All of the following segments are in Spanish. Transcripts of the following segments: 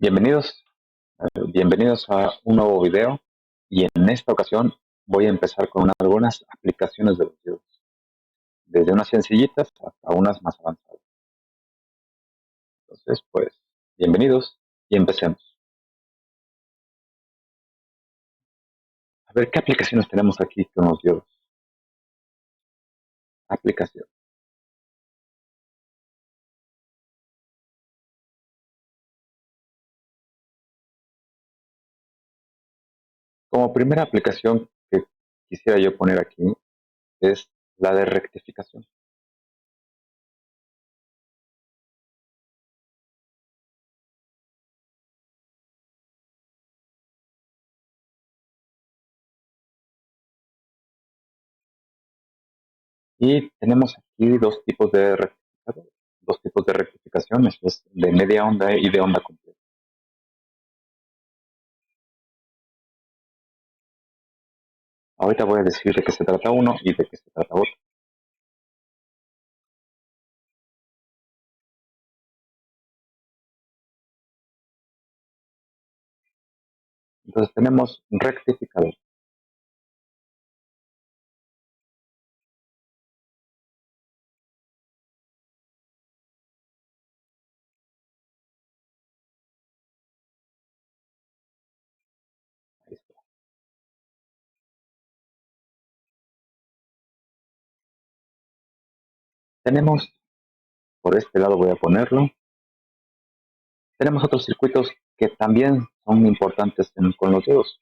Bienvenidos, bienvenidos a un nuevo video y en esta ocasión voy a empezar con algunas aplicaciones de los libros, desde unas sencillitas hasta unas más avanzadas. Entonces, pues, bienvenidos y empecemos. A ver, ¿qué aplicaciones tenemos aquí con los libros? Aplicación. Como primera aplicación que quisiera yo poner aquí es la de rectificación. Y tenemos aquí dos tipos de rectificadores, dos tipos de rectificaciones, es de media onda y de onda completa. Ahorita voy a decir de qué se trata uno y de qué se trata otro. Entonces tenemos rectificador. Ahí está. Tenemos, por este lado voy a ponerlo, tenemos otros circuitos que también son importantes con los dedos.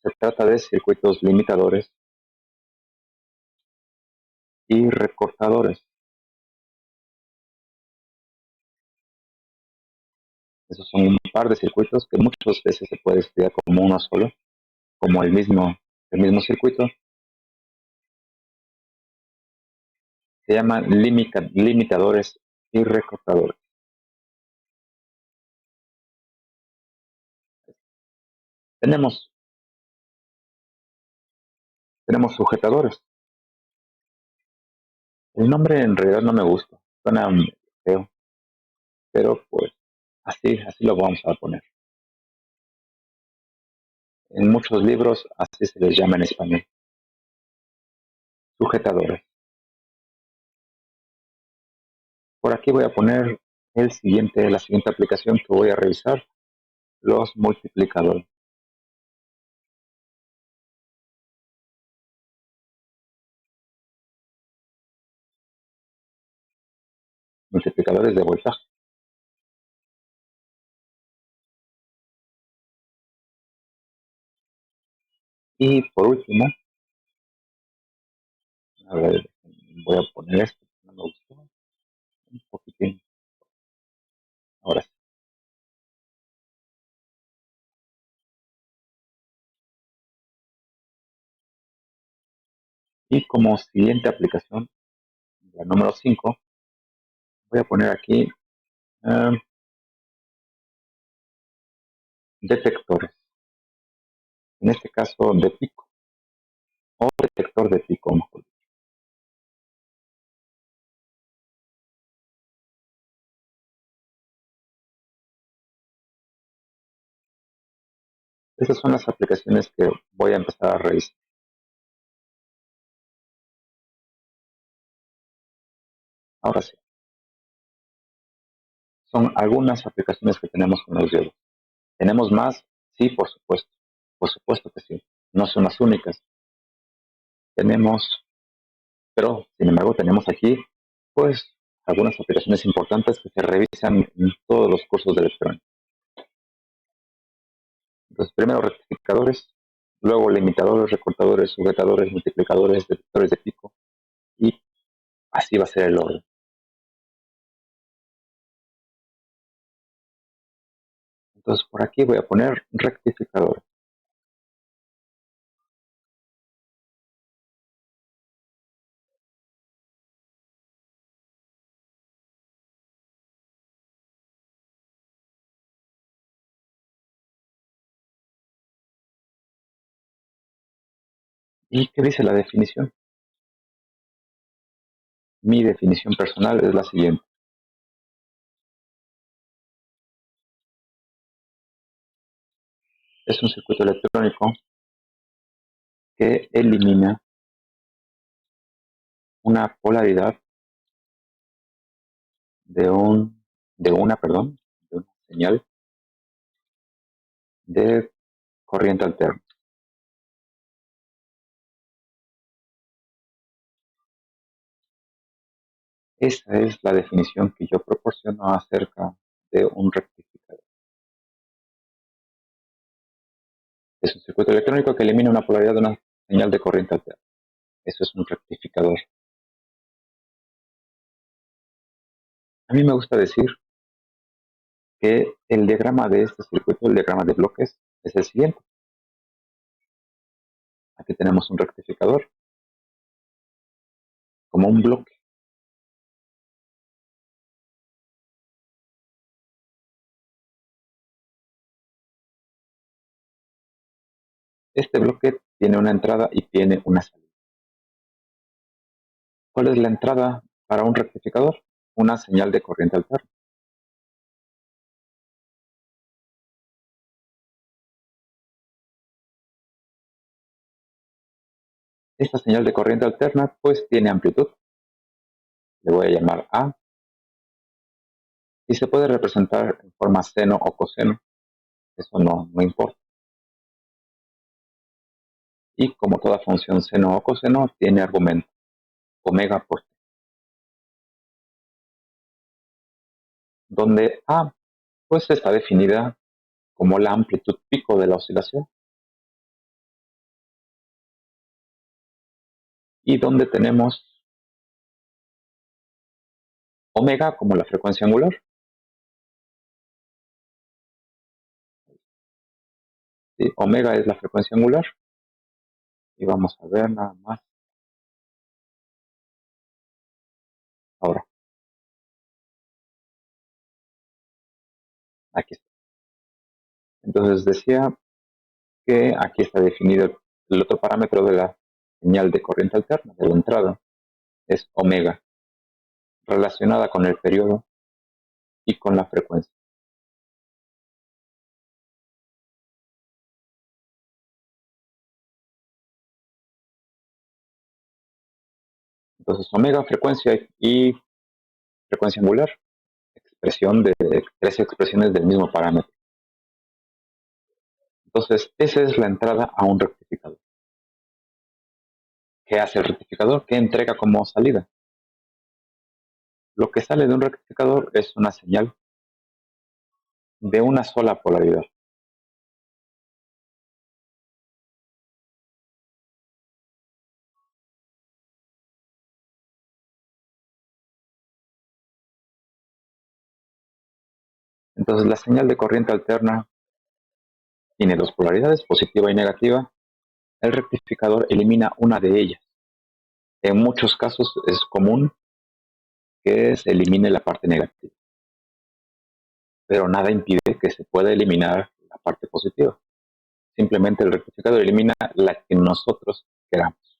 Se trata de circuitos limitadores y recortadores. Esos son un par de circuitos que muchas veces se puede estudiar como uno solo, como el mismo circuito. Se llaman limitadores y recortadores. Tenemos, tenemos sujetadores. El nombre en realidad no me gusta, suena feo, pero pues así lo vamos a poner. En muchos libros así se les llama en español, sujetadores. Por aquí voy a poner la siguiente aplicación que voy a revisar, los multiplicadores. Multiplicadores de voltaje. Y por último, a ver, voy a poner esto, no me gustó, un poquitín, ahora sí. Y como siguiente aplicación, la número 5, voy a poner aquí eh, detectores, en este caso de pico, o detector de pico, mejor. Esas son las aplicaciones que voy a empezar a revisar. Ahora sí, son algunas aplicaciones que tenemos con los dedos. ¿Tenemos más? Sí, por supuesto que sí. No son las únicas. Tenemos, pero sin embargo tenemos aquí, pues, algunas aplicaciones importantes que se revisan en todos los cursos de electrónica. Entonces, primero rectificadores, luego limitadores, recortadores, sujetadores, multiplicadores, detectores de pico, y así va a ser el orden. Entonces, por aquí voy a poner rectificadores. ¿Y qué dice la definición? Mi definición personal es la siguiente. Es un circuito electrónico que elimina una polaridad de una señal de corriente alterna. Esa es la definición que yo proporciono acerca de un rectificador. Es un circuito electrónico que elimina una polaridad de una señal de corriente alterna. Eso es un rectificador. A mí me gusta decir que el diagrama de este circuito, el diagrama de bloques, es el siguiente. Aquí tenemos un rectificador como un bloque. Este bloque tiene una entrada y tiene una salida. ¿Cuál es la entrada para un rectificador? Una señal de corriente alterna. Esta señal de corriente alterna pues tiene amplitud. Le voy a llamar A y se puede representar en forma seno o coseno. Eso no importa. Y como toda función seno o coseno tiene argumento omega por t, donde A pues está definida como la amplitud pico de la oscilación y donde tenemos omega como la frecuencia angular. ¿Sí? Omega es la frecuencia angular y vamos a ver nada más ahora. Aquí está. Entonces decía que aquí está definido el otro parámetro de la señal de corriente alterna, de la entrada, es omega, relacionada con el periodo y con la frecuencia. Entonces omega, frecuencia y frecuencia angular, expresión de tres expresiones del mismo parámetro. Entonces esa es la entrada a un rectificador. ¿Qué hace el rectificador? ¿Qué entrega como salida? Lo que sale de un rectificador es una señal de una sola polaridad. Entonces la señal de corriente alterna tiene dos polaridades, positiva y negativa. El rectificador elimina una de ellas. En muchos casos es común que se elimine la parte negativa, pero nada impide que se pueda eliminar la parte positiva. Simplemente el rectificador elimina la que nosotros queramos.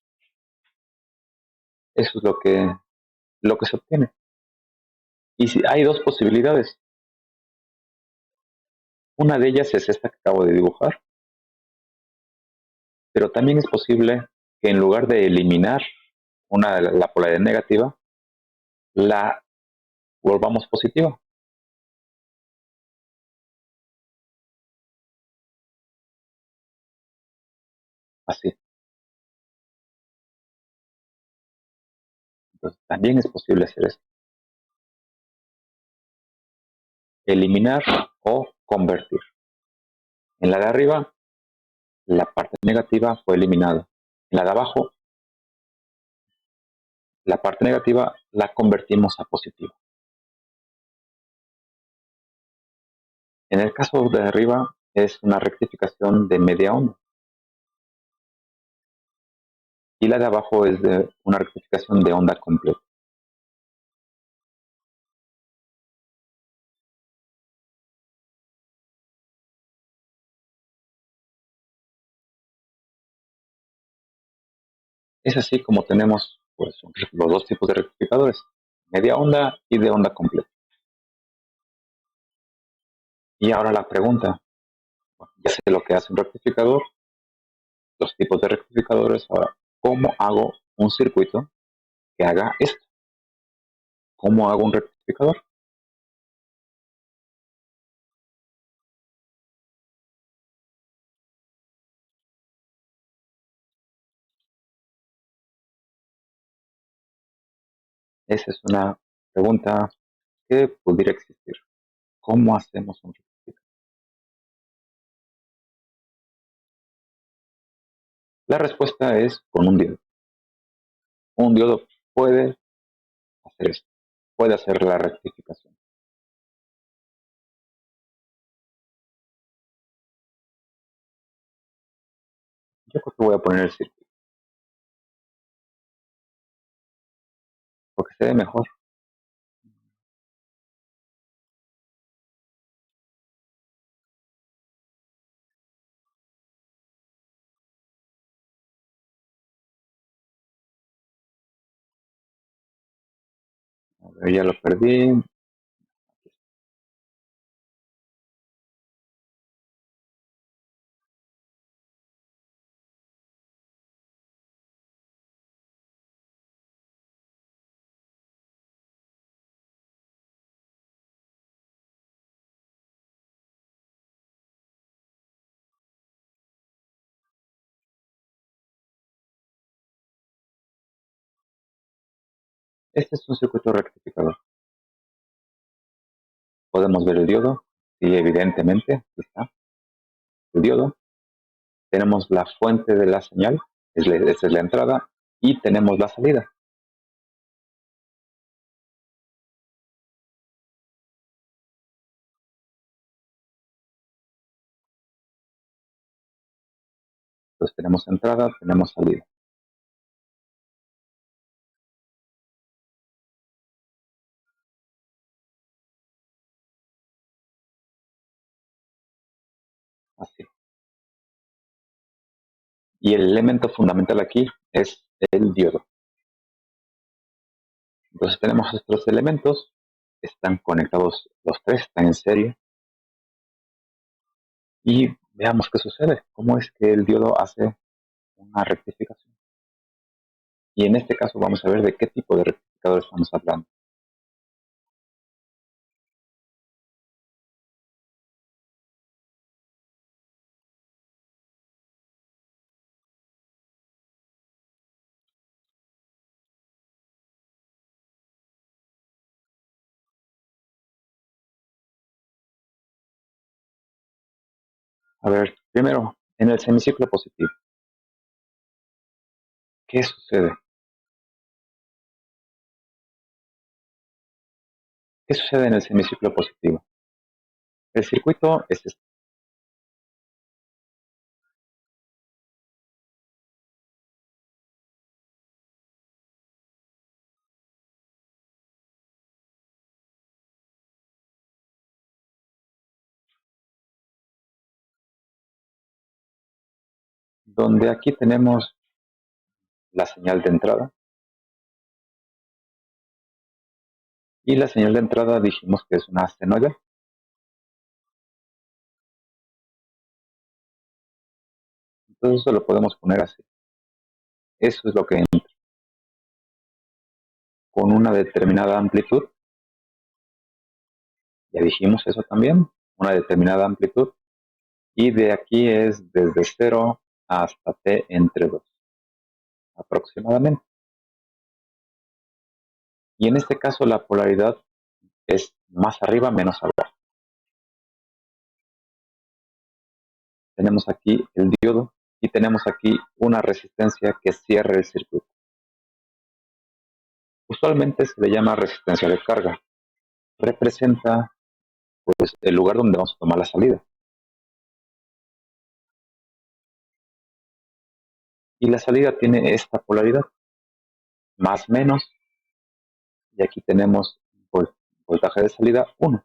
Eso es lo que se obtiene. Y si hay dos posibilidades, una de ellas es esta que acabo de dibujar, pero también es posible que en lugar de eliminar la polaridad negativa, la volvamos positiva. Así. Entonces, también es posible hacer esto. Eliminar o convertir. En la de arriba, la parte negativa fue eliminada. En la de abajo, la parte negativa la convertimos a positiva. En el caso de arriba, es una rectificación de media onda. Y la de abajo es de una rectificación de onda completa. Es así como tenemos pues, los dos tipos de rectificadores, media onda y de onda completa. Y ahora la pregunta, Bueno, ya sé lo que hace un rectificador, los tipos de rectificadores. Ahora, ¿cómo hago un circuito que haga esto? ¿Cómo hago un rectificador? Esa es una pregunta que pudiera existir. ¿Cómo hacemos un rectificador? La respuesta es con un diodo. Un diodo puede hacer esto, puede hacer la rectificación. Yo creo que voy a poner el circuito porque se ve mejor. A ver, ya lo perdí. Este es un circuito rectificador. Podemos ver el diodo y evidentemente aquí está el diodo. Tenemos la fuente de la señal, esa es la entrada, y tenemos la salida. Entonces tenemos entrada, tenemos salida. Así. Y el elemento fundamental aquí es el diodo. Entonces tenemos estos elementos, están conectados los tres, están en serie. Y veamos qué sucede, cómo es que el diodo hace una rectificación. Y en este caso vamos a ver de qué tipo de rectificador estamos hablando. A ver, primero, en el semiciclo positivo, ¿qué sucede? ¿Qué sucede en el semiciclo positivo? El circuito es este, donde aquí tenemos la señal de entrada. Y la señal de entrada dijimos que es una senoide. Entonces eso lo podemos poner así. Eso es lo que entra con una determinada amplitud. Ya dijimos eso también, una determinada amplitud. Y de aquí es desde 0 hasta t entre 2 aproximadamente. Y en este caso la polaridad es más arriba menos abajo. Tenemos aquí el diodo y tenemos aquí una resistencia que cierra el circuito. Usualmente se le llama resistencia de carga. Representa pues el lugar donde vamos a tomar la salida. Y la salida tiene esta polaridad, más menos, y aquí tenemos voltaje de salida 1.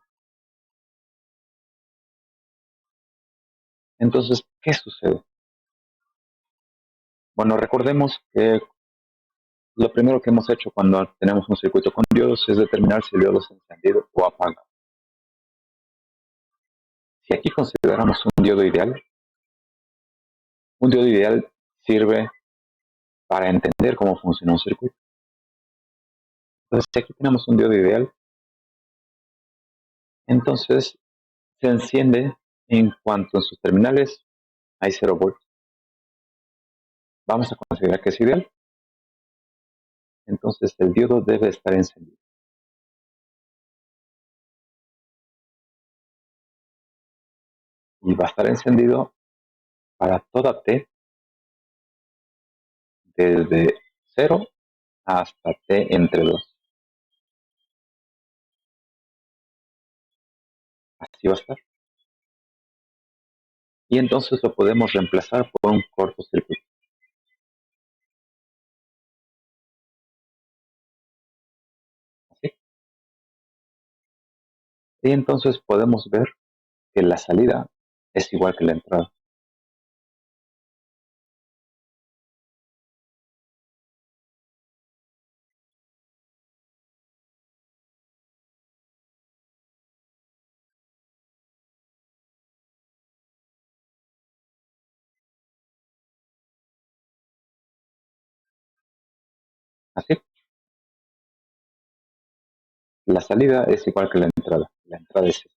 Entonces, ¿qué sucede? Bueno, recordemos que lo primero que hemos hecho cuando tenemos un circuito con diodos es determinar si el diodo es encendido o apagado. Si aquí consideramos un diodo ideal sirve para entender cómo funciona un circuito. Entonces, si aquí tenemos un diodo ideal, entonces se enciende en cuanto en sus terminales hay 0 volts. Vamos a considerar que es ideal. Entonces el diodo debe estar encendido. Y va a estar encendido para toda t, desde 0 hasta t entre 2. Así va a estar. Y entonces lo podemos reemplazar por un cortocircuito. Así. Y entonces podemos ver que la salida es igual que la entrada. Así. La salida es igual que la entrada. La entrada es esta.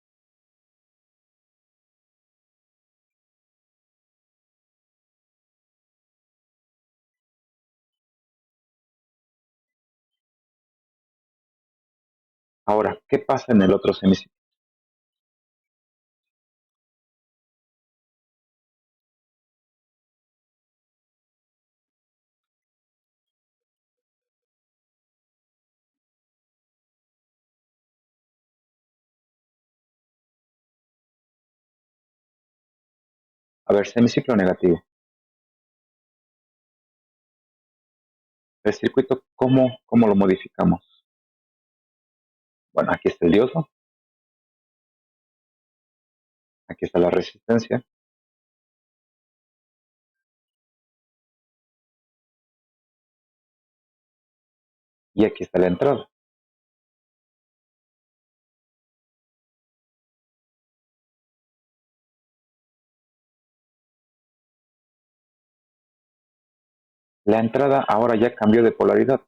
Ahora, ¿qué pasa en el otro semicírculo? A ver, semiciclo negativo. El circuito, ¿cómo lo modificamos? Bueno, aquí está el diodo, aquí está la resistencia, y aquí está la entrada. La entrada ahora ya cambió de polaridad.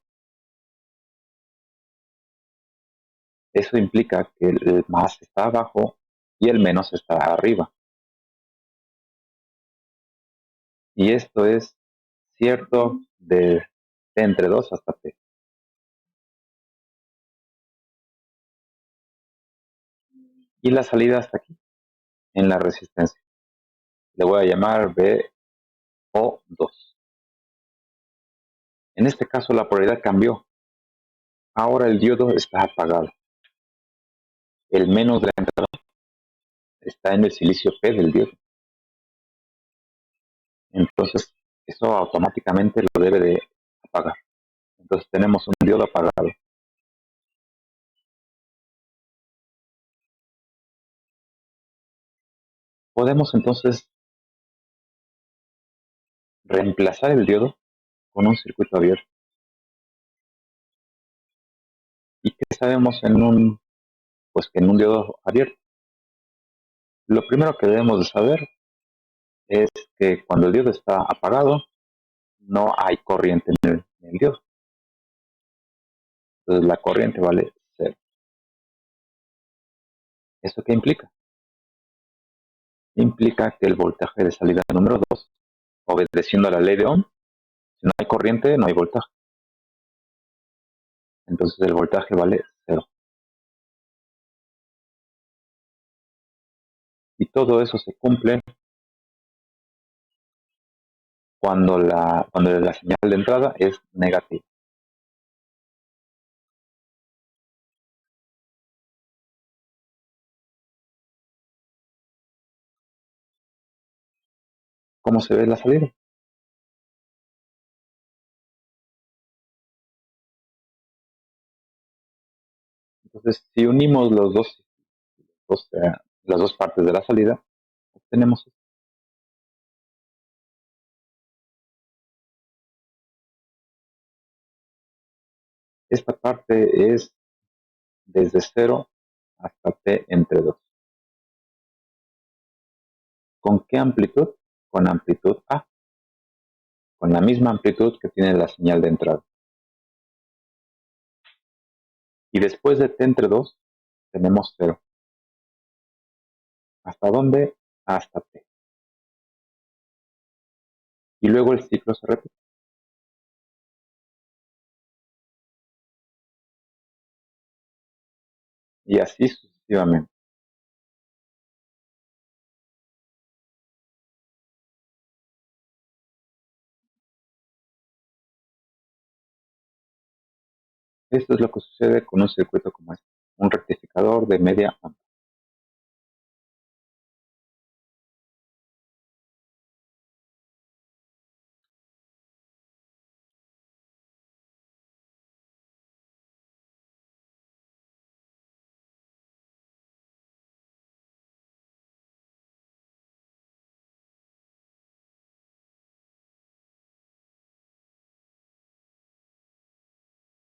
Eso implica que el más está abajo y el menos está arriba. Y esto es cierto de T entre 2 hasta T. Y la salida hasta aquí, en la resistencia. Le voy a llamar VO2. En este caso la polaridad cambió. Ahora el diodo está apagado. El menos de la entrada está en el silicio P del diodo. Entonces, eso automáticamente lo debe de apagar. Entonces tenemos un diodo apagado. Podemos entonces reemplazar el diodo con un circuito abierto. ¿Y qué sabemos pues que en un diodo abierto? Lo primero que debemos de saber es que cuando el diodo está apagado, no hay corriente en el diodo. Entonces la corriente vale 0. ¿Eso qué implica? Implica que el voltaje de salida número 2, obedeciendo a la ley de Ohm, si no hay corriente, no hay voltaje. Entonces el voltaje vale 0. Y todo eso se cumple cuando la señal de entrada es negativa. ¿Cómo se ve la salida? Entonces, si unimos las dos partes de la salida, obtenemos esta parte es desde 0 hasta t entre 2. ¿Con qué amplitud? Con amplitud A, con la misma amplitud que tiene la señal de entrada. Y después de T entre 2 tenemos 0. ¿Hasta dónde? Hasta T. Y luego el ciclo se repite. Y así sucesivamente. Esto es lo que sucede con un circuito como este, un rectificador de media onda.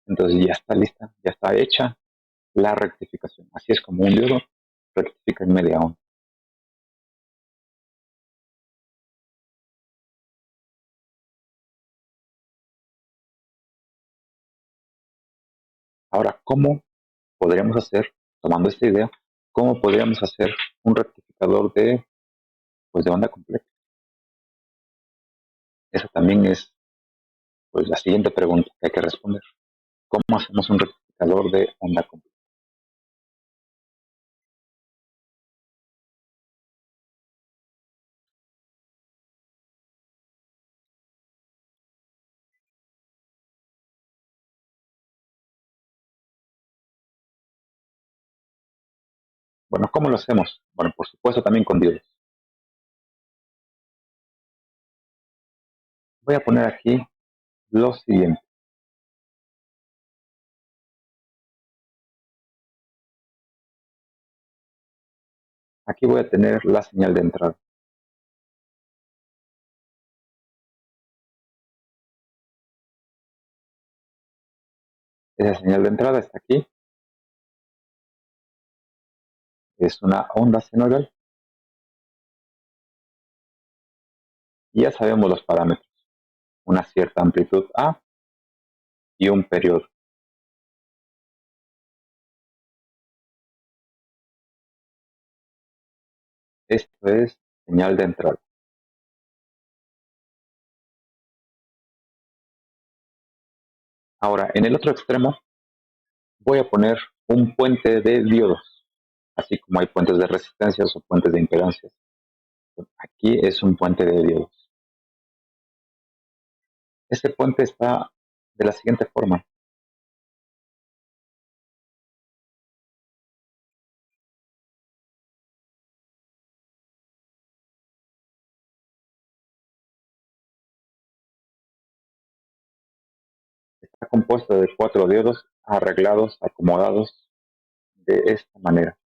Entonces ya está lista, ya está hecha la rectificación. Así es como un diodo rectifica en media onda. Ahora, ¿cómo podríamos hacer, tomando esta idea, cómo podríamos hacer un rectificador de onda completa? Esa también es la siguiente pregunta que hay que responder. ¿Cómo hacemos un rectificador de onda completa? Bueno, ¿cómo lo hacemos? Bueno, por supuesto también con diodos. Voy a poner aquí lo siguiente. Aquí voy a tener la señal de entrada. Esa señal de entrada está aquí. Es una onda senoidal. Y ya sabemos los parámetros. Una cierta amplitud A y un periodo. Esto es señal de entrada. Ahora, en el otro extremo, voy a poner un puente de diodos, así como hay puentes de resistencias o puentes de impedancias. Aquí es un puente de diodos. Este puente está de la siguiente forma. Está compuesto de 4 diodos arreglados, acomodados de esta manera.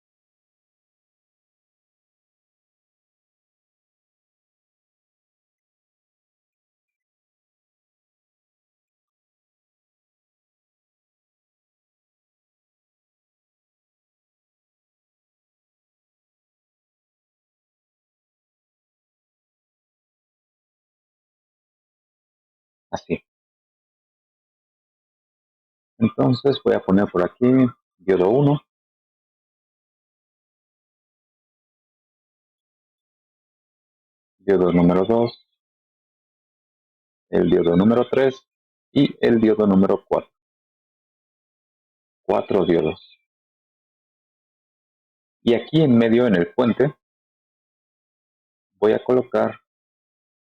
Así. Entonces voy a poner por aquí diodo 1, diodo número 2, el diodo número 3 y el diodo número 4. 4 diodos. Y aquí en medio, en el puente, voy a colocar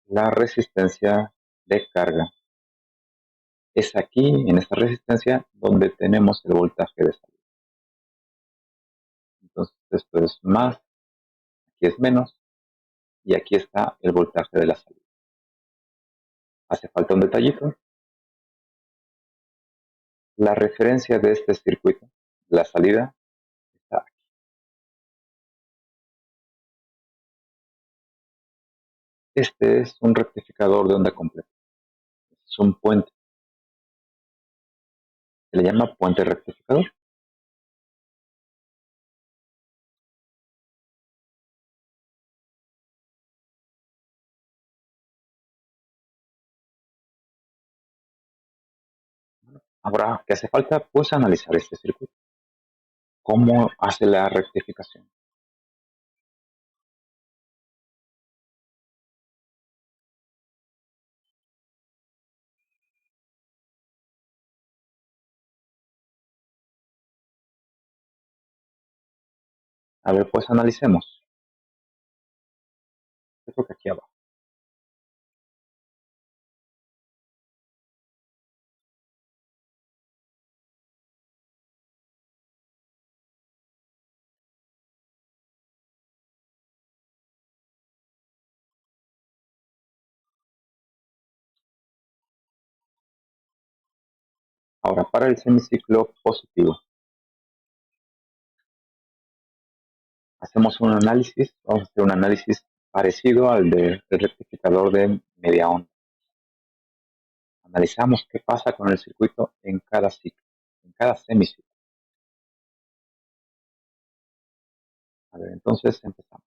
la resistencia de carga. Es aquí, en esta resistencia, donde tenemos el voltaje de salida. Entonces, esto es más, aquí es menos, y aquí está el voltaje de la salida. Hace falta un detallito. La referencia de este circuito, la salida, está aquí. Este es un rectificador de onda completa. Es un puente. Se le llama puente rectificador. Ahora, ¿qué hace falta? Pues analizar este circuito. ¿Cómo hace la rectificación? A ver, pues analicemos. Yo creo que aquí abajo. Ahora, para el semiciclo positivo, hacemos un análisis, vamos a hacer un análisis parecido al del rectificador de media onda. Analizamos qué pasa con el circuito en cada ciclo, en cada semiciclo. A ver, entonces empezamos.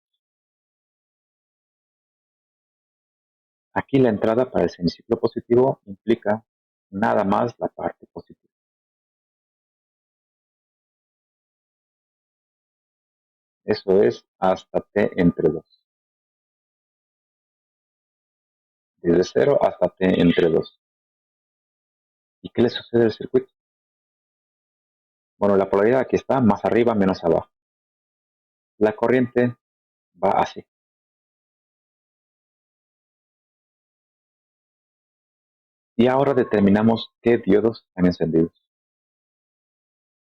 Aquí la entrada para el semiciclo positivo implica nada más la parte positiva. Eso es hasta t entre 2. Desde 0 hasta t entre 2. ¿Y qué le sucede al circuito? Bueno, la polaridad aquí está, más arriba, menos abajo. La corriente va así. Y ahora determinamos qué diodos están encendidos.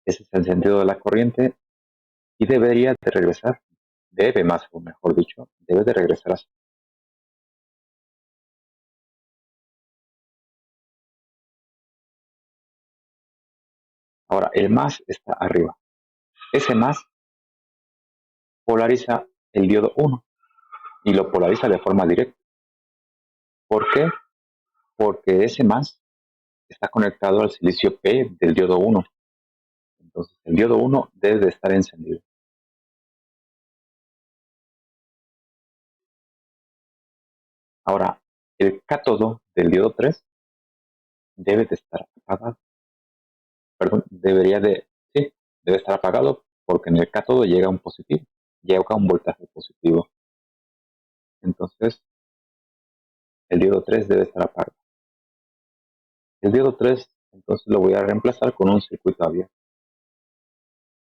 Ese es el sentido de la corriente y debería de regresar, debe más o mejor dicho, debe de regresar así. Ahora, el más está arriba. Ese más polariza el diodo 1 y lo polariza de forma directa. ¿Por qué? Porque ese más está conectado al silicio P del diodo 1. Entonces, el diodo 1 debe de estar encendido. Ahora, el cátodo del diodo 3 debe de estar apagado. Perdón, sí, debe estar apagado porque en el cátodo llega un positivo, llega un voltaje positivo. Entonces, el diodo 3 debe estar apagado. El diodo 3, entonces lo voy a reemplazar con un circuito abierto.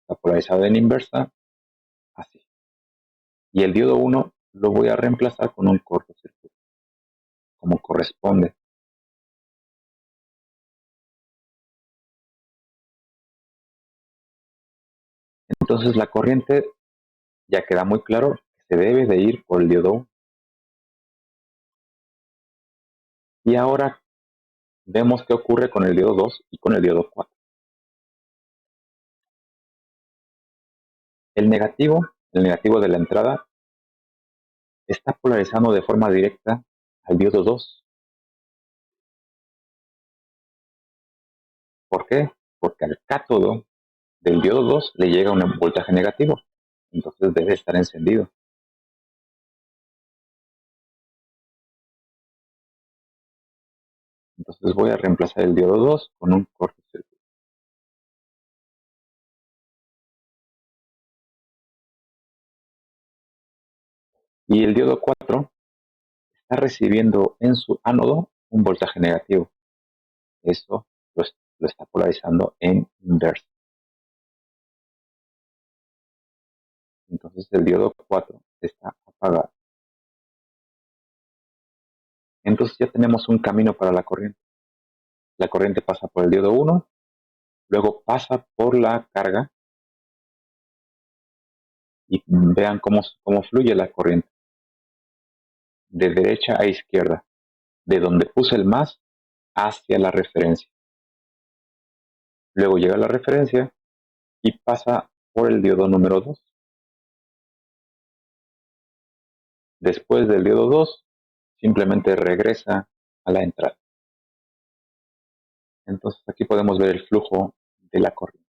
Está polarizado en inversa, así. Y el diodo 1 lo voy a reemplazar con un cortocircuito, como corresponde. Entonces la corriente ya queda muy claro que se debe de ir por el diodo 1. Y ahora vemos qué ocurre con el diodo 2 y con el diodo 4. El negativo de la entrada, está polarizando de forma directa al diodo 2. ¿Por qué? Porque al cátodo del diodo 2 le llega un voltaje negativo. Entonces debe estar encendido. Entonces voy a reemplazar el diodo 2 con un cortocircuito. Y el diodo 4 está recibiendo en su ánodo un voltaje negativo. Eso lo está polarizando en inverso. Entonces el diodo 4 está apagado. Entonces ya tenemos un camino para la corriente. La corriente pasa por el diodo 1, luego pasa por la carga y vean cómo fluye la corriente. De derecha a izquierda, de donde puse el más hacia la referencia. Luego llega a la referencia y pasa por el diodo número 2. Después del diodo 2, simplemente regresa a la entrada. Entonces aquí podemos ver el flujo de la corriente.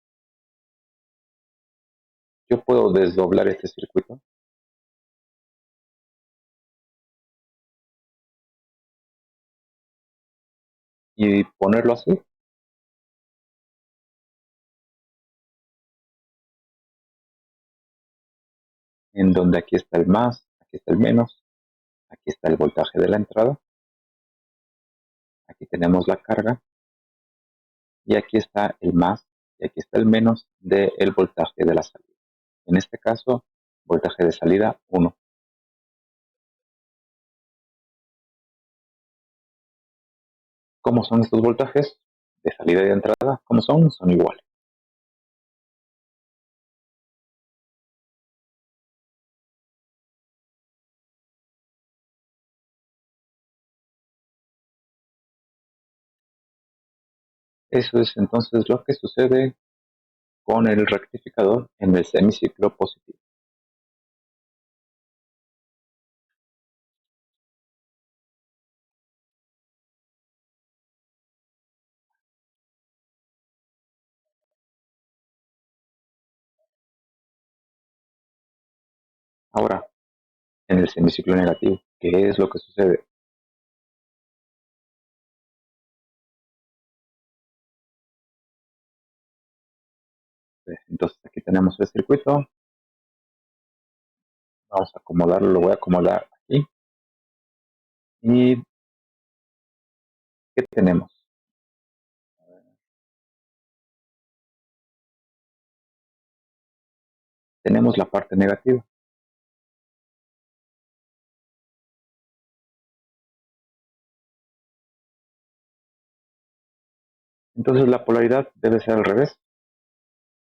Yo puedo desdoblar este circuito y ponerlo así. en donde aquí está el más, aquí está el menos, aquí está el voltaje de la entrada, aquí tenemos la carga, y aquí está el más, y aquí está el menos del voltaje de la salida. En este caso, voltaje de salida 1. ¿Cómo son estos voltajes? De salida y de entrada, ¿cómo son? Son iguales. Eso es entonces lo que sucede con el rectificador en el semiciclo positivo. Ahora, en el semiciclo negativo, ¿qué es lo que sucede? Pues, entonces aquí tenemos el circuito, vamos a acomodarlo, lo voy a acomodar aquí. ¿Y qué tenemos? Tenemos la parte negativa. Entonces la polaridad debe ser al revés.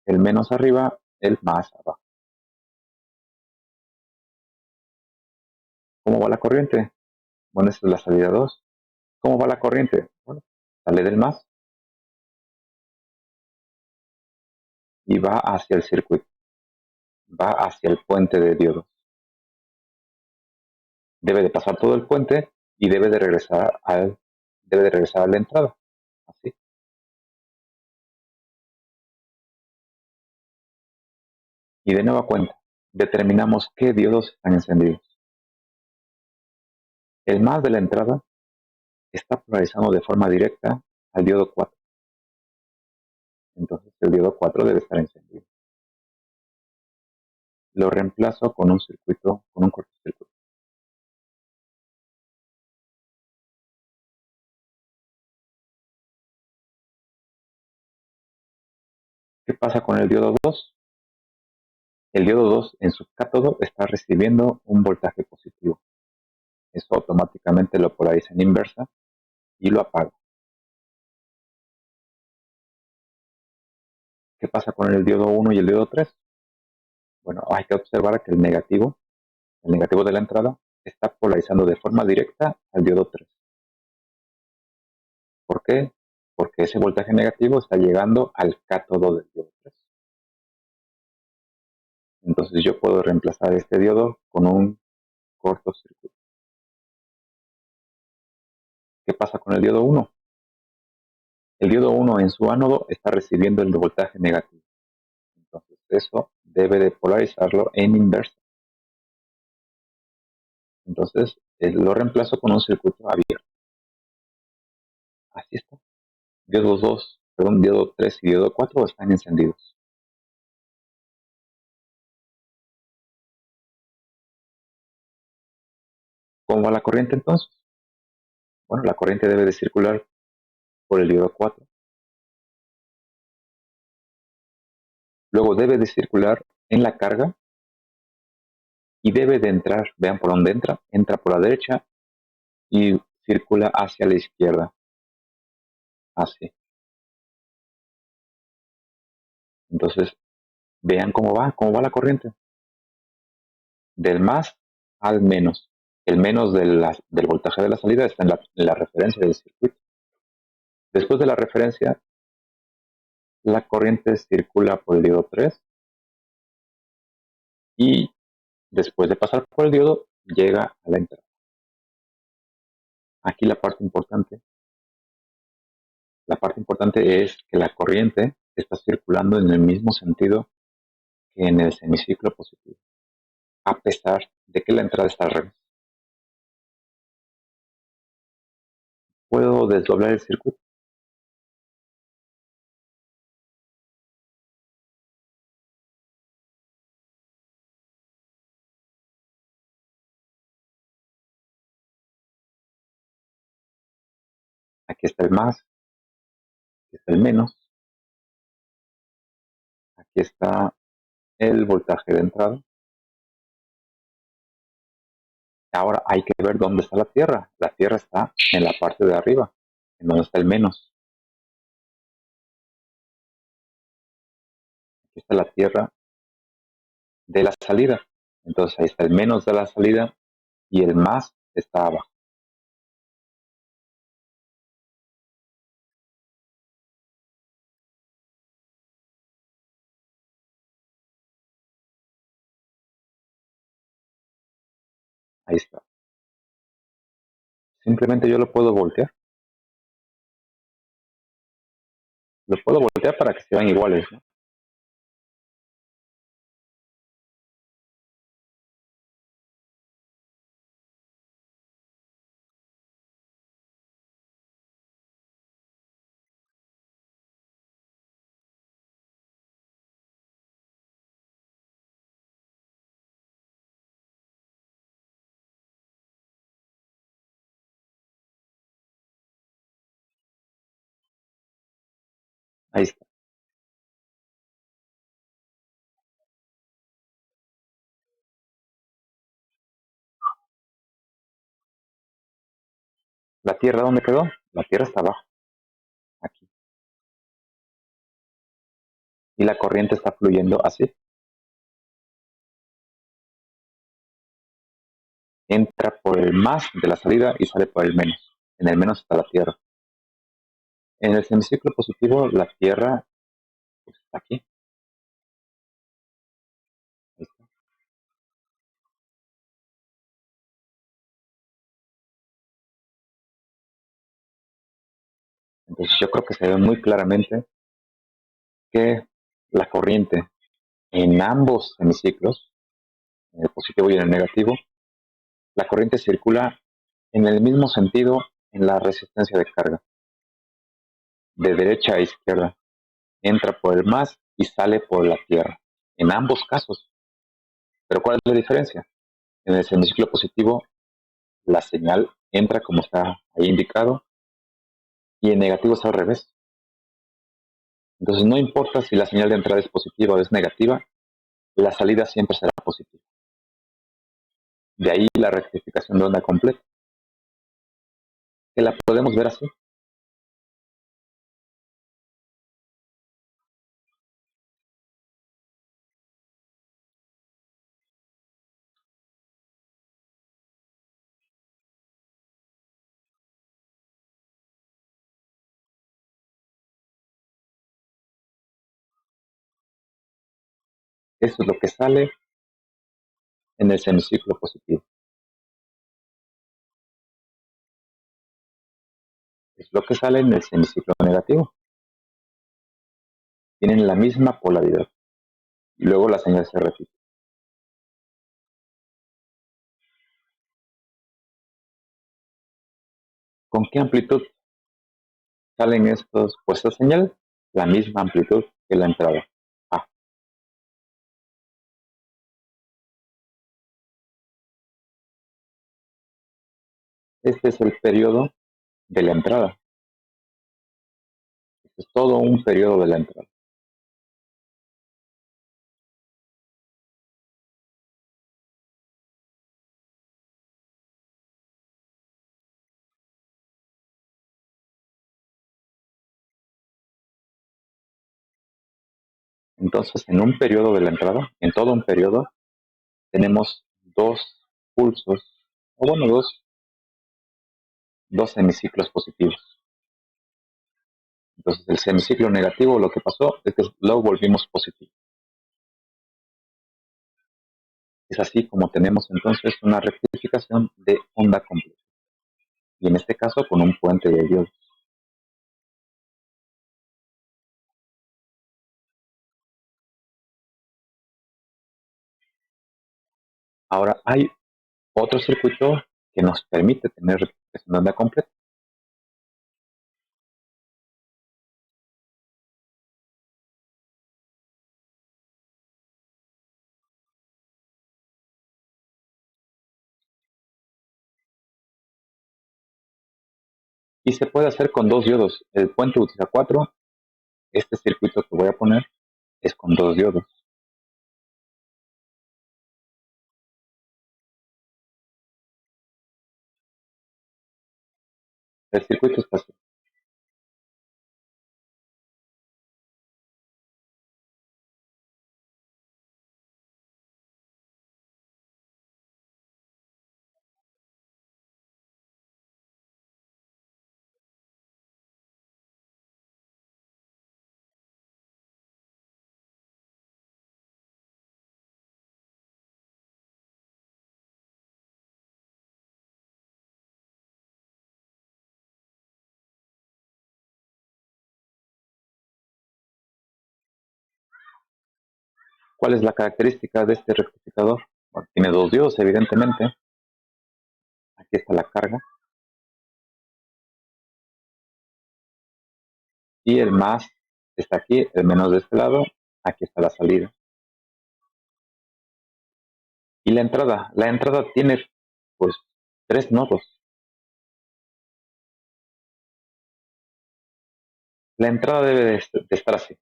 El menos arriba, el más abajo. ¿Cómo va la corriente? Bueno, esta es la salida 2. ¿Cómo va la corriente? Bueno, sale del más y va hacia el circuito, va hacia el puente de diodos. Debe de pasar todo el puente y debe de regresar a la entrada. Así. Y de nueva cuenta, determinamos qué diodos están encendidos. El más de la entrada está polarizando de forma directa al diodo 4. Entonces el diodo 4 debe estar encendido. Lo reemplazo con un circuito, con un cortocircuito. ¿Qué pasa con el diodo 2? El diodo 2 en su cátodo está recibiendo un voltaje positivo. Eso automáticamente lo polariza en inversa y lo apaga. ¿Qué pasa con el diodo 1 y el diodo 3? Bueno, hay que observar que el negativo de la entrada, está polarizando de forma directa al diodo 3. ¿Por qué? Porque ese voltaje negativo está llegando al cátodo del diodo 3. Entonces yo puedo reemplazar este diodo con un cortocircuito. ¿Qué pasa con el diodo 1? El diodo 1 en su ánodo está recibiendo el voltaje negativo. Entonces eso debe de polarizarlo en inversa. Entonces lo reemplazo con un circuito abierto. Así está. Diodo 3 y diodo 4 están encendidos. ¿Cómo va la corriente entonces? Bueno, la corriente debe de circular por el diodo 4. Luego debe de circular en la carga y debe de entrar, vean por dónde entra por la derecha y circula hacia la izquierda, así. Entonces, vean cómo va la corriente, del más al menos. El menos del voltaje de la salida está en la referencia del circuito. Después de la referencia, la corriente circula por el diodo 3 y después de pasar por el diodo, llega a la entrada. Aquí la parte importante es que la corriente está circulando en el mismo sentido que en el semiciclo positivo, a pesar de que la entrada está al revés. Puedo desdoblar el circuito. Aquí está el más, aquí está el menos, aquí está el voltaje de entrada. Ahora hay que ver dónde está la Tierra. La Tierra está en la parte de arriba, en donde está el menos. Aquí está la Tierra de la salida. Entonces ahí está el menos de la salida y el más está abajo. Ahí está. Simplemente yo lo puedo voltear. Lo puedo voltear para que sean iguales, ¿no? Ahí está. ¿La Tierra dónde quedó? La Tierra está abajo, aquí. Y la corriente está fluyendo así. Entra por el más de la salida y sale por el menos. En el menos está la Tierra. En el semiciclo positivo, la Tierra pues, está aquí. Ahí está. Entonces yo creo que se ve muy claramente que la corriente en ambos semiciclos, en el positivo y en el negativo, la corriente circula en el mismo sentido en la resistencia de carga, de derecha a izquierda. Entra por el más y sale por la Tierra. En ambos casos. Pero ¿cuál es la diferencia? En el semiciclo positivo, la señal entra como está ahí indicado y en negativo es al revés. Entonces no importa si la señal de entrada es positiva o es negativa, la salida siempre será positiva. De ahí la rectificación de onda completa, que la podemos ver así. Eso es lo que sale en el semiciclo positivo. Es lo que sale en el semiciclo negativo. Tienen la misma polaridad. Y luego la señal se repite. ¿Con qué amplitud salen estos? Pues esta señal, la misma amplitud que la entrada. Ah, este es el periodo de la entrada. Este es todo un periodo de la entrada. Entonces, en un periodo de la entrada, en todo un periodo, tenemos dos pulsos, o bueno, dos semiciclos positivos. Entonces, el semiciclo negativo lo que pasó es que lo volvimos positivo. Es así como tenemos entonces una rectificación de onda completa. Y en este caso con un puente de diodos. Ahora hay otro circuito que nos permite tener rectificación de onda completa. Y se puede hacer con dos diodos. El puente utiliza 4. Este circuito que voy a poner es con dos diodos. El circuito está así. ¿Cuál es la característica de este rectificador? Bueno, tiene dos diodos, evidentemente. Aquí está la carga. Y el más está aquí, el menos de este lado. Aquí está la salida. Y la entrada tiene pues tres nodos. La entrada debe de estar así.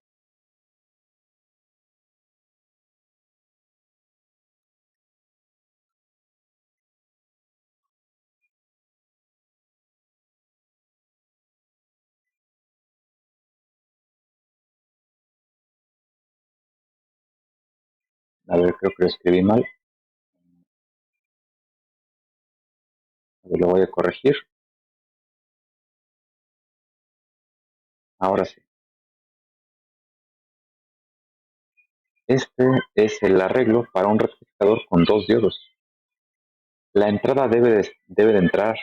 A ver, creo que lo escribí mal. A ver, lo voy a corregir. Ahora sí. Este es el arreglo para un rectificador con dos diodos. La entrada debe de entrar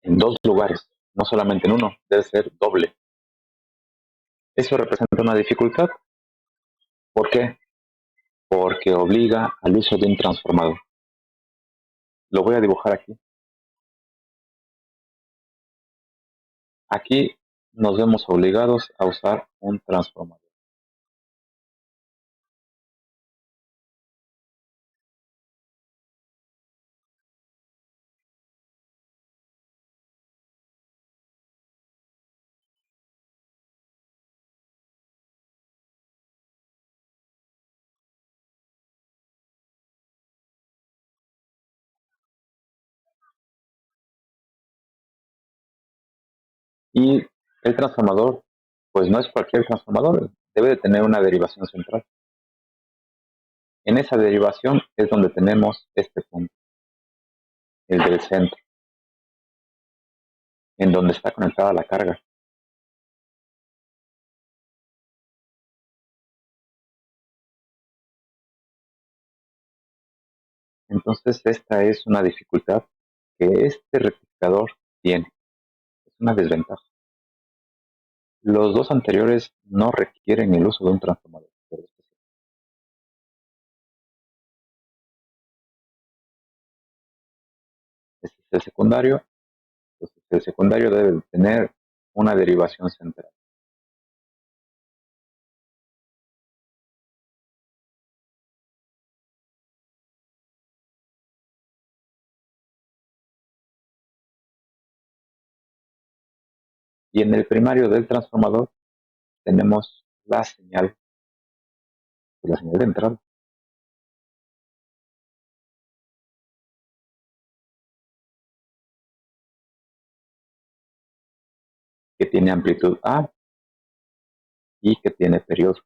en dos lugares, no solamente en uno, debe ser doble. Eso representa una dificultad. ¿Por qué? Porque obliga al uso de un transformador. Lo voy a dibujar aquí. Aquí nos vemos obligados a usar un transformador. Y el transformador, pues no es cualquier transformador, debe de tener una derivación central. En esa derivación es donde tenemos este punto, el del centro, en donde está conectada la carga. Entonces esta es una dificultad que este rectificador tiene, es una desventaja. Los dos anteriores no requieren el uso de un transformador. Este es el secundario, entonces el secundario debe de tener una derivación central. Y en el primario del transformador tenemos la señal de entrada, que tiene amplitud A y que tiene periodo.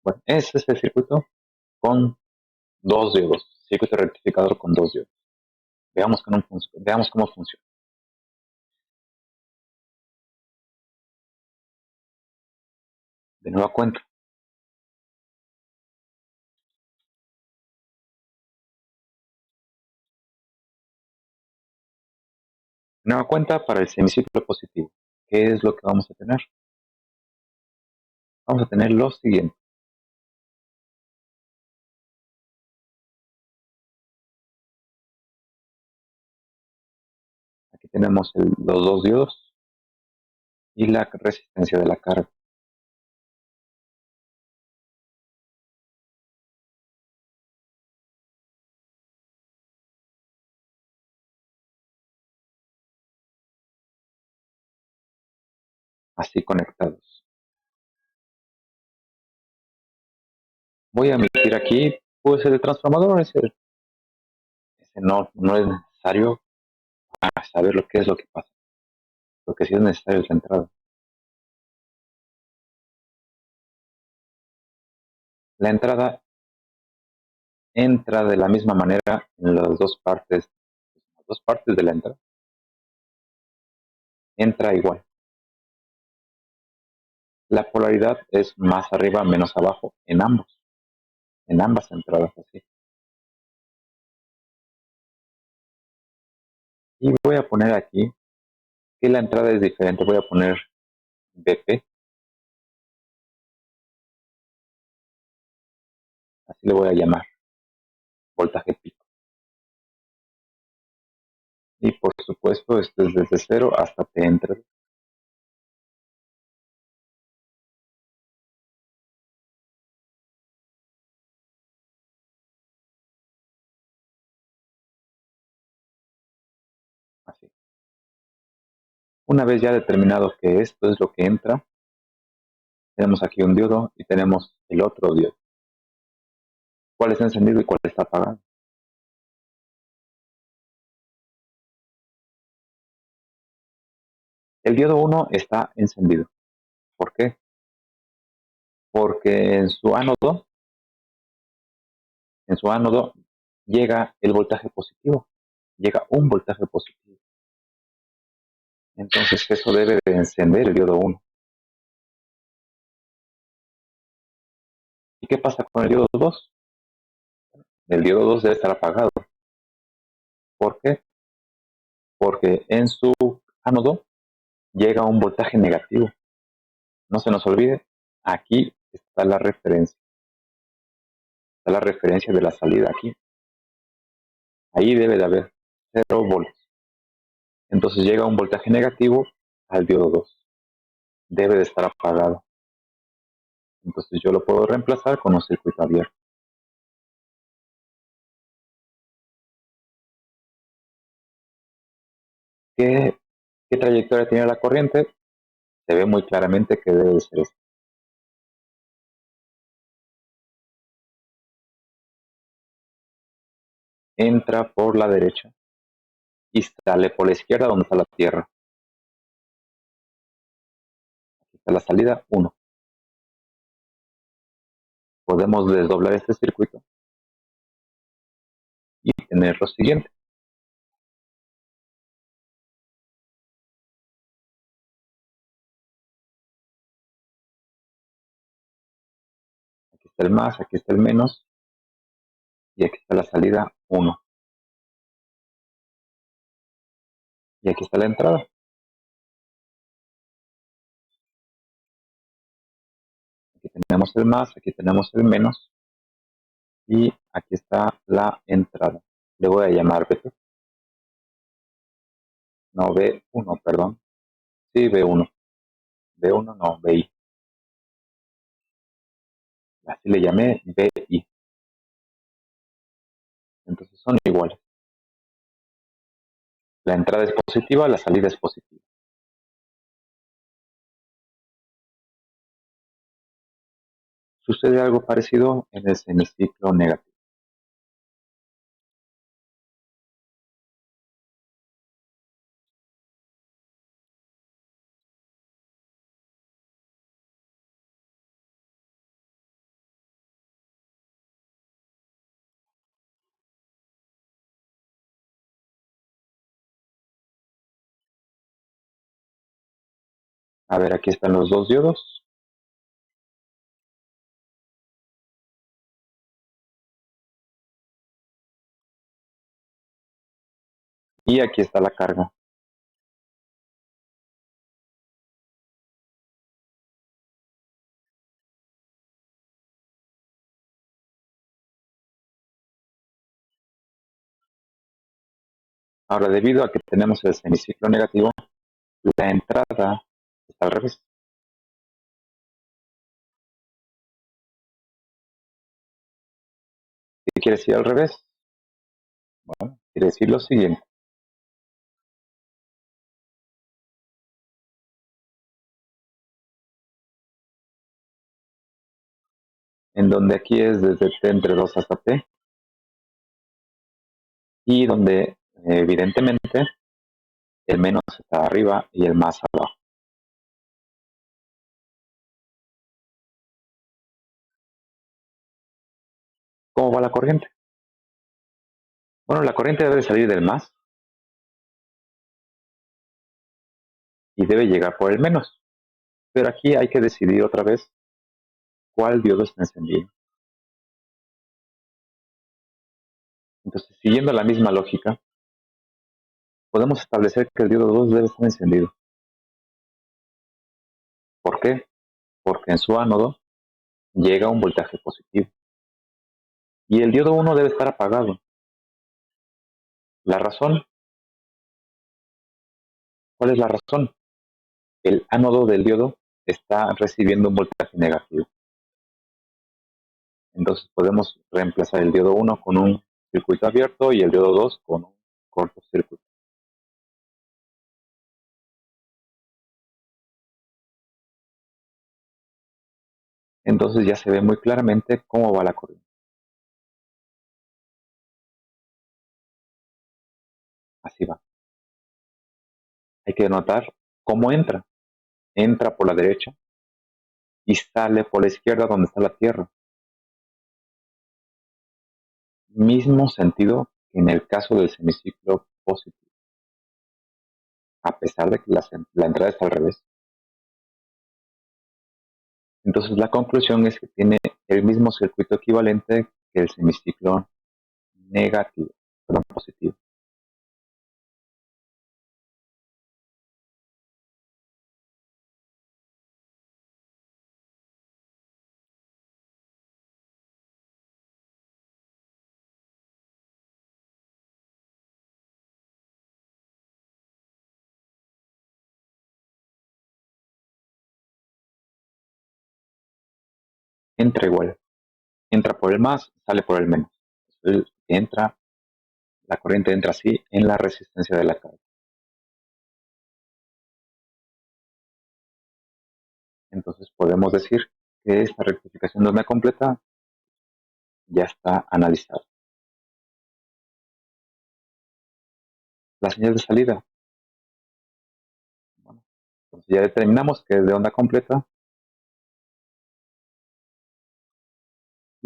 Bueno, ese es el circuito con dos diodos, circuito rectificador con dos diodos. Veamos cómo funciona. De nueva cuenta. De nueva cuenta para el semiciclo positivo. ¿Qué es lo que vamos a tener? Vamos a tener lo siguiente. tenemos los dos diodos y la resistencia de la carga. Así conectados. Voy a emitir aquí, pues el transformador, ese no es necesario para saber lo que es lo que pasa. Lo que sí es necesario es la entrada. La entrada entra de la misma manera en las dos partes de la entrada. Entra igual. La polaridad es más arriba, menos abajo, en ambas entradas así. Y voy a poner aquí que la entrada es diferente. Voy a poner BP, así le voy a llamar, voltaje pico. Y por supuesto, esto es desde 0 hasta T entre. Así. Una vez ya determinado que esto es lo que entra, tenemos aquí un diodo y tenemos el otro diodo. ¿Cuál está encendido y cuál está apagado? El diodo 1 está encendido. ¿Por qué? Porque en su ánodo llega el voltaje positivo, llega un voltaje positivo. Entonces eso debe de encender el diodo 1. ¿Y qué pasa con el diodo 2? El diodo 2 debe estar apagado. ¿Por qué? Porque en su ánodo llega un voltaje negativo. No se nos olvide, aquí está la referencia. Está la referencia de la salida aquí. Ahí debe de haber 0 volts. Entonces llega un voltaje negativo al diodo 2. Debe de estar apagado. Entonces yo lo puedo reemplazar con un circuito abierto. ¿Qué, qué trayectoria tiene la corriente? Se ve muy claramente que debe ser esto. Entra por la derecha y sale por la izquierda donde está la tierra. Aquí está la salida 1. Podemos desdoblar este circuito y tener lo siguiente. Aquí está el más, aquí está el menos y aquí está la salida 1. Y aquí está la entrada. Aquí tenemos el más, aquí tenemos el menos y aquí está la entrada. Le voy a llamar B2. No, B1, perdón. Sí, B1. B1 no, BI. Así le llamé BI. Entonces son iguales. La entrada es positiva, la salida es positiva. Sucede algo parecido en el semiciclo negativo. A ver, aquí están los dos diodos. Y aquí está la carga. Ahora, debido a que tenemos el semiciclo negativo, la entrada está al revés. ¿Qué quiere decir al revés? Bueno, quiere decir lo siguiente. En donde aquí es desde t entre 2 hasta t, y donde evidentemente el menos está arriba y el más abajo. ¿Cómo va la corriente? Bueno, la corriente debe salir del más y debe llegar por el menos. Pero aquí hay que decidir otra vez cuál diodo está encendido. Entonces, siguiendo la misma lógica, podemos establecer que el diodo 2 debe estar encendido. ¿Por qué? Porque en su ánodo llega un voltaje positivo. Y el diodo 1 debe estar apagado. ¿La razón? ¿Cuál es la razón? El ánodo del diodo está recibiendo un voltaje negativo. Entonces podemos reemplazar el diodo 1 con un circuito abierto y el diodo 2 con un cortocircuito. Entonces ya se ve muy claramente cómo va la corriente. Así va. Hay que notar cómo entra. Entra por la derecha y sale por la izquierda donde está la Tierra. Mismo sentido que en el caso del semiciclo positivo. A pesar de que la entrada está al revés. Entonces la conclusión es que tiene el mismo circuito equivalente que el semiciclo negativo, perdón, positivo. Entra igual. Entra por el más, sale por el menos. Entonces, la corriente entra así en la resistencia de la carga. Entonces podemos decir que esta rectificación de onda completa ya está analizada. La señal de salida. Bueno, entonces ya determinamos que es de onda completa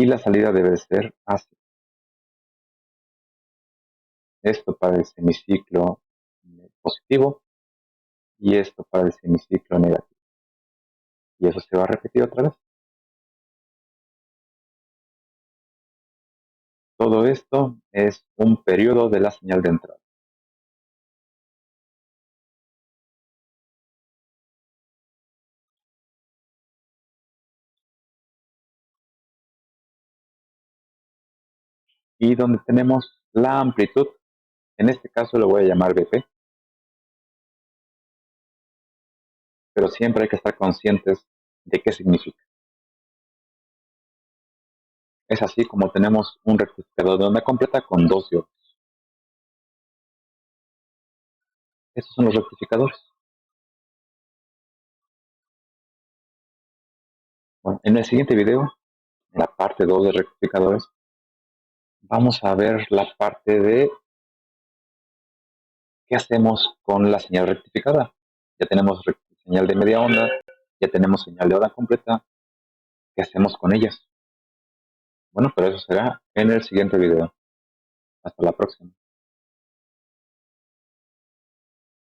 y la salida debe ser así. Esto para el semiciclo positivo y esto para el semiciclo negativo. Y eso se va a repetir otra vez. Todo esto es un periodo de la señal de entrada. Y donde tenemos la amplitud, en este caso lo voy a llamar BP, pero siempre hay que estar conscientes de qué significa. Es así como tenemos un rectificador de onda completa con dos diodos. Estos son los rectificadores. Bueno, en el siguiente video, en la parte 2 de rectificadores, vamos a ver la parte de qué hacemos con la señal rectificada. Ya tenemos señal de media onda, ya tenemos señal de onda completa. ¿Qué hacemos con ellas? Bueno, pero eso será en el siguiente video. Hasta la próxima.